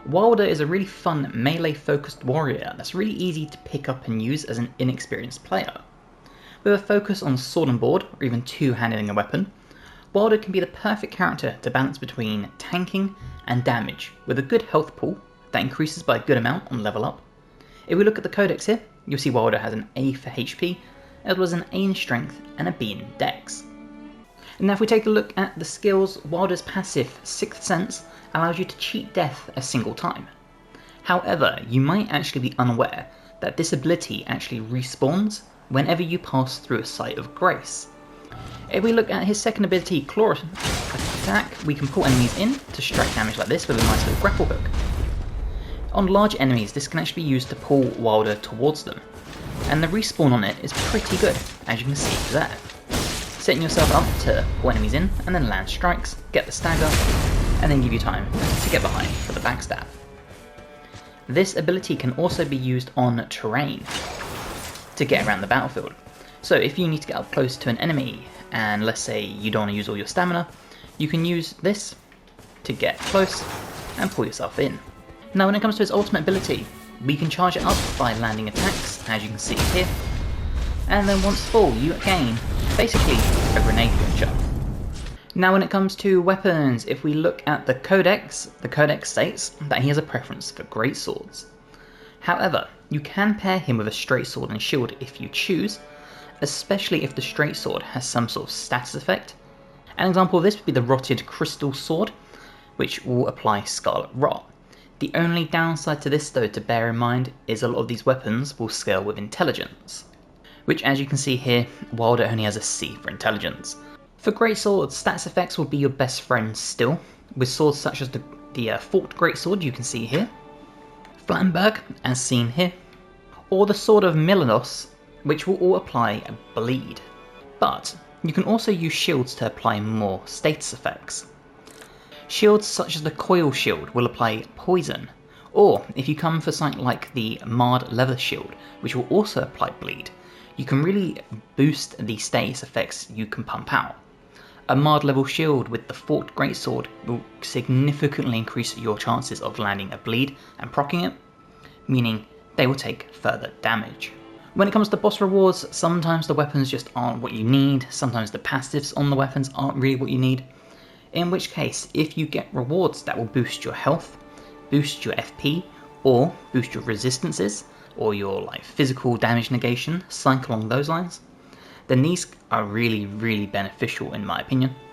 Wylder is a really fun melee-focused warrior that's really easy to pick up and use as an inexperienced player. With a focus on sword and board, or even two-handing a weapon, Wylder can be the perfect character to balance between tanking and damage, with a good health pool that increases by a good amount on level up. If we look at the codex here, you'll see Wylder has an A for HP, as well as an A in strength and a B in dex. And now if we take a look at the skills, Wylder's passive, Sixth Sense, allows you to cheat death a single time. However, you might actually be unaware that this ability actually respawns whenever you pass through a site of grace. If we look at his second ability, Claw Attack, we can pull enemies in to strike damage like this with a nice little grapple hook. On large enemies, this can actually be used to pull Wylder towards them, and the respawn on it is pretty good, as you can see there. Setting yourself up to pull enemies in, and then land strikes, get the stagger, and then give you time to get behind for the backstab. This ability can also be used on terrain to get around the battlefield. So if you need to get up close to an enemy, and let's say you don't want to use all your stamina, you can use this to get close and pull yourself in. Now when it comes to his ultimate ability, we can charge it up by landing attacks, as you can see here, and then once full you gain basically a grenade launcher. Now when it comes to weapons, if we look at the codex states that he has a preference for great swords. However, you can pair him with a straight sword and shield if you choose, especially if the straight sword has some sort of status effect. An example of this would be the Rotted Crystal Sword, which will apply Scarlet Rot. The only downside to this though to bear in mind is a lot of these weapons will scale with intelligence, which as you can see here, Wylder only has a C for intelligence. For great swords, stats effects will be your best friend still, with swords such as the Forked Greatsword you can see here, Flamberg as seen here, or the Sword of Milanos, which will all apply a bleed. But you can also use shields to apply more status effects. Shields such as the Coil Shield will apply poison, or if you come for something like the Marred Leather Shield, which will also apply bleed, you can really boost the status effects you can pump out. A Marred Level Shield with the Forked Greatsword will significantly increase your chances of landing a bleed and proccing it, meaning they will take further damage. When it comes to boss rewards, sometimes the weapons just aren't what you need, sometimes the passives on the weapons aren't really what you need. In which case, if you get rewards that will boost your health, boost your FP, or boost your resistances, or your physical damage negation, something along those lines, then these are really beneficial in my opinion.